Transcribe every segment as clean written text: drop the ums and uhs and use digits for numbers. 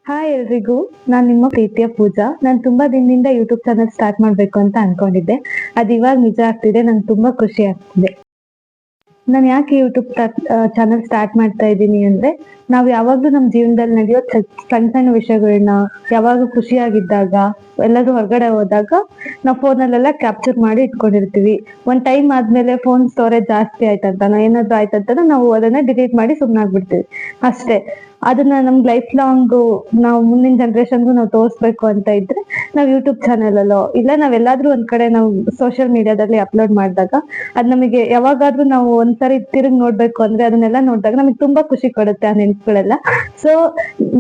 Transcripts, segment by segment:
Hi ಎಲ್ರಿಗೂ, ನಾನು ನಿಮ್ಮ ಪ್ರೀತಿಯ ಪೂಜಾ. ನಾನು ತುಂಬಾ ದಿನದಿಂದ ಯೂಟ್ಯೂಬ್ ಚಾನಲ್ ಸ್ಟಾರ್ಟ್ ಮಾಡ್ಬೇಕು ಅಂತ ಅನ್ಕೊಂಡಿದ್ದೆ. ಅದು ಇವಾಗ ನಿಜ ಆಗ್ತಿದೆ. ನಂಗೆ ತುಂಬಾ ಖುಷಿ ಆಗ್ತಿದೆ. ನಾನು ಯಾಕೆ ಯೂಟ್ಯೂಬ್ ಚಾನಲ್ ಸ್ಟಾರ್ಟ್ ಮಾಡ್ತಾ ಇದ್ದೀನಿ ಅಂದ್ರೆ, ನಾವು ಯಾವಾಗ್ಲೂ ನಮ್ಮ ಜೀವನದಲ್ಲಿ ನಡೆಯೋ ಸಣ್ಣ ಸಣ್ಣ ವಿಷಯಗಳನ್ನ ಯಾವಾಗ ಖುಷಿಯಾಗಿದ್ದಾಗ, ಎಲ್ಲಾದ್ರೂ ಹೊರಗಡೆ ಹೋದಾಗ ನಾವು ಫೋನಲ್ಲೆಲ್ಲ ಕ್ಯಾಪ್ಚರ್ ಮಾಡಿ ಇಟ್ಕೊಂಡಿರ್ತೀವಿ. ಒಂದ್ ಟೈಮ್ ಆದ್ಮೇಲೆ ಫೋನ್ ಸ್ಟೋರೇಜ್ ಜಾಸ್ತಿ ಆಯ್ತಂತ ಏನಾದ್ರು ಆಯ್ತಂತ ನಾವು ಅದನ್ನ ಡಿಲೀಟ್ ಮಾಡಿ ಸುಮ್ನಾಗ್ಬಿಡ್ತೀವಿ ಅಷ್ಟೇ. ಅದನ್ನ ನಮ್ ಲೈಫ್ ಲಾಂಗ್ ನಾವು ಮುಂದಿನ ಜನರೇಷನ್ಗೂ ನಾವು ತೋರಿಸ್ಬೇಕು ಅಂತ ಇದ್ರೆ ನಾವು ಯೂಟ್ಯೂಬ್ ಚಾನೆಲ್ ಅಲ್ಲೋ ಇಲ್ಲ ನಾವೆಲ್ಲಾದ್ರೂ ಒಂದ್ ಕಡೆ ನಾವು ಸೋಷಿಯಲ್ ಮೀಡಿಯಾದಲ್ಲಿ ಅಪ್ಲೋಡ್ ಮಾಡಿದಾಗ ಅದ್ ನಮಗೆ ಯಾವಾಗಾದ್ರೂ ನಾವು ಒಂದ್ಸರಿ ತಿರುಗಿ ನೋಡ್ಬೇಕು ಅಂದ್ರೆ ಅದನ್ನೆಲ್ಲ ನೋಡಿದಾಗ ನಮಗೆ ತುಂಬಾ ಖುಷಿ ಕೊಡುತ್ತೆ ಆ ನೆನ್ಪುಗಳೆಲ್ಲ. ಸೊ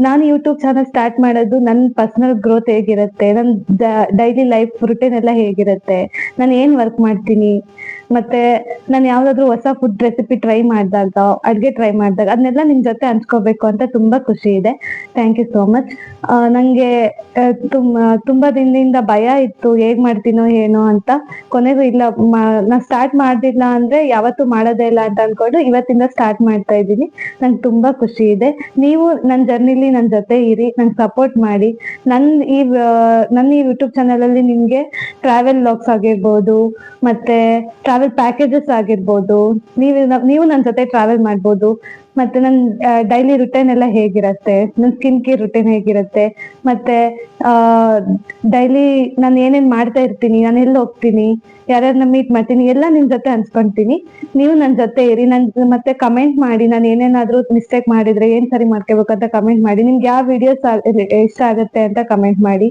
ನಾನು ಯೂಟ್ಯೂಬ್ ಚಾನಲ್ ಸ್ಟಾರ್ಟ್ ಮಾಡೋದು ನನ್ನ ಪರ್ಸನಲ್ ಗ್ರೋತ್ ಹೇಗಿರುತ್ತೆ, ನನ್ ಡೈಲಿ ಲೈಫ್ ರುಟೀನ್ ಎಲ್ಲ ಹೇಗಿರುತ್ತೆ, ನಾನು ಏನ್ ವರ್ಕ್ ಮಾಡ್ತೀನಿ, ಮತ್ತೆ ನಾನು ಯಾವ್ದಾದ್ರು ಹೊಸ ಫುಡ್ ರೆಸಿಪಿ ಟ್ರೈ ಮಾಡಿದಾಗ, ಅಡ್ಗೆ ಟ್ರೈ ಮಾಡಿದಾಗ ಅದನ್ನೆಲ್ಲ ನಿಮ್ ಜೊತೆ ಹಂಚ್ಕೋಬೇಕು ಅಂತ ತುಂಬಾ ಖುಷಿ ಇದೆ. Thank you so much. ನಂಗೆ ತುಂಬಾ ದಿನದಿಂದ ಭಯ ಇತ್ತು, ಹೇಗ್ ಮಾಡ್ತೀನೋ ಏನೋ ಅಂತ. ಕೊನೆಗೂ ಇಲ್ಲ, ನಾ ಸ್ಟಾರ್ಟ್ ಮಾಡ್ದಿಲ್ಲ ಅಂದ್ರೆ ಯಾವತ್ತೂ ಮಾಡೋದೇ ಇಲ್ಲ ಅಂತ ಅನ್ಕೊಂಡು ಇವತ್ತಿಂದ ಸ್ಟಾರ್ಟ್ ಮಾಡ್ತಾ ಇದ್ದೀನಿ. ನಂಗೆ ತುಂಬಾ ಖುಷಿ ಇದೆ. ನೀವು ನನ್ನ ಜರ್ನಿಲಿ ನನ್ನ ಜೊತೆ ಇರಿ, ನಂಗೆ ಸಪೋರ್ಟ್ ಮಾಡಿ. ನನ್ನ ಈ ಯೂಟ್ಯೂಬ್ ಚಾನಲ್ ಅಲ್ಲಿ ನಿಮ್ಗೆ ಟ್ರಾವೆಲ್ ವ್ಲಾಗ್ಸ್ ಆಗಿರ್ಬೋದು, ಮತ್ತೆ ಟ್ರಾವೆಲ್ ಪ್ಯಾಕೇಜಸ್ ಆಗಿರ್ಬೋದು, ನೀವು ನನ್ನ ಜೊತೆ ಟ್ರಾವೆಲ್ ಮಾಡ್ಬೋದು. ಮತ್ತೆ ನನ್ ಡೈಲಿ ರುಟೀನ್ ಎಲ್ಲ ಹೇಗಿರತ್ತೆ, ನನ್ ಸ್ಕಿನ್ ಕೇರ್ ರುಟೀನ್ ಹೇಗಿರತ್ತೆ, ಮತ್ತೆ ಡೈಲಿ ನಾನು ಏನೇನ್ ಮಾಡ್ತಾ ಇರ್ತೀನಿ, ನಾನು ಎಲ್ಲಿ ಹೋಗ್ತೀನಿ, ಯಾರ್ಯಾರನ್ನ ಮೀಟ್ ಮಾಡ್ತೀನಿ, ಎಲ್ಲ ನಿಮ್ ಜೊತೆ ಹಂಚ್ಕೊಂತೀನಿ. ನೀವು ನನ್ನ ಜೊತೆ ಇರಿ. ಮತ್ತೆ ಕಮೆಂಟ್ ಮಾಡಿ, ನಾನು ಏನೇನಾದ್ರೂ ಮಿಸ್ಟೇಕ್ ಮಾಡಿದ್ರೆ ಏನ್ ಸರಿ ಮಾಡ್ಕೋಬೇಕಂತ ಕಮೆಂಟ್ ಮಾಡಿ. ನಿಮ್ಗೆ ಯಾವ ವಿಡಿಯೋಸ್ ಇಷ್ಟ ಆಗುತ್ತೆ ಅಂತ ಕಮೆಂಟ್ ಮಾಡಿ.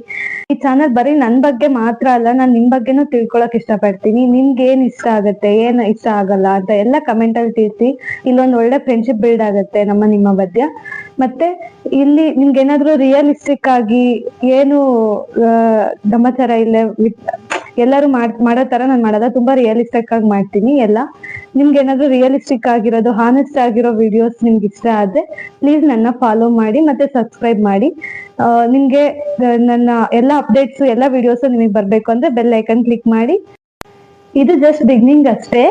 ಈ ಚಾನಲ್ ಬರೀ ನನ್ ಬಗ್ಗೆ ಮಾತ್ರ ಅಲ್ಲ, ನಾನ್ ನಿಮ್ ಬಗ್ಗೆನೂ ತಿಳ್ಕೊಳಕ್ ಇಷ್ಟಪಡ್ತೀನಿ. ನಿಮ್ಗೆ ಏನ್ ಇಷ್ಟ ಆಗುತ್ತೆ, ಏನ್ ಇಷ್ಟ ಆಗಲ್ಲ ಅಂತ ಎಲ್ಲ ಕಮೆಂಟ್ ಅಲ್ಲಿ ತಿಳಿಸಿ. ಇಲ್ಲೊಂದು ಒಳ್ಳೆ ಫ್ರೆಂಡ್ಶಿಪ್ ಬಿಲ್ಡ್ ಆಗುತ್ತೆ ನಿಮ್ಮ ಮಧ್ಯ. ಮತ್ತೆ ಇಲ್ಲಿ ನಿಮ್ಗೆ ಏನಾದ್ರು ರಿಯಲಿಸ್ಟಿಕ್ ಆಗಿ ಏನು ಧರ್ಮಾಚಾರ ಇಲ್ಲ, ಎಲ್ಲರೂ ಮಾಡೋ ತರ ನಾನು ಮಾಡೋದ ತುಂಬಾ ರಿಯಲಿಸ್ಟಿಕ್ ಆಗಿ ಮಾಡ್ತೀನಿ ಎಲ್ಲ. ನಿಮ್ಗೆ ಏನಾದ್ರು ರಿಯಲಿಸ್ಟಿಕ್ ಆಗಿರೋದು, ಹಾನೆಸ್ಟ್ ಆಗಿರೋ ವಿಡಿಯೋಸ್ ನಿಮ್ಗೆ ಇಷ್ಟ ಆದ್ರೆ ಪ್ಲೀಸ್ ನನ್ನ ಫಾಲೋ ಮಾಡಿ ಮತ್ತೆ ಸಬ್ಸ್ಕ್ರೈಬ್ ಮಾಡಿ. ನಿಮ್ಗೆ ನನ್ನ ಎಲ್ಲ ಅಪ್ಡೇಟ್ಸ್, ಎಲ್ಲ ವಿಡಿಯೋಸ್ ನಿಮಗೆ ಬರ್ಬೇಕು ಅಂದ್ರೆ ಬೆಲ್ ಐಕನ್ ಕ್ಲಿಕ್ ಮಾಡಿ. ಇದು ಜಸ್ಟ್ ಬಿಗಿನಿಂಗ್ ಅಷ್ಟೇ.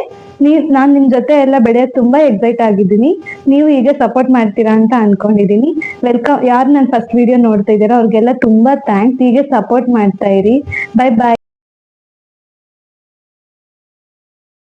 ನಾನ್ ನಿಮ್ ಜೊತೆ ಎಲ್ಲ ಬೆಳೆಯೋದು ತುಂಬಾ ಎಕ್ಸೈಟ್ ಆಗಿದ್ದೀನಿ. ನೀವು ಈಗ ಸಪೋರ್ಟ್ ಮಾಡ್ತೀರಾ ಅಂತ ಅನ್ಕೊಂಡಿದೀನಿ. ವೆಲ್ಕಮ್. ಯಾರು ನನ್ನ ಫಸ್ಟ್ ವಿಡಿಯೋ ನೋಡ್ತಾ ಇದ್ದೀರಾ ಅವ್ರಿಗೆಲ್ಲ ತುಂಬಾ ಥ್ಯಾಂಕ್ಸ್. ಹೀಗೆ ಸಪೋರ್ಟ್ ಮಾಡ್ತಾ ಇರಿ. ಬೈ ಬಾಯ್.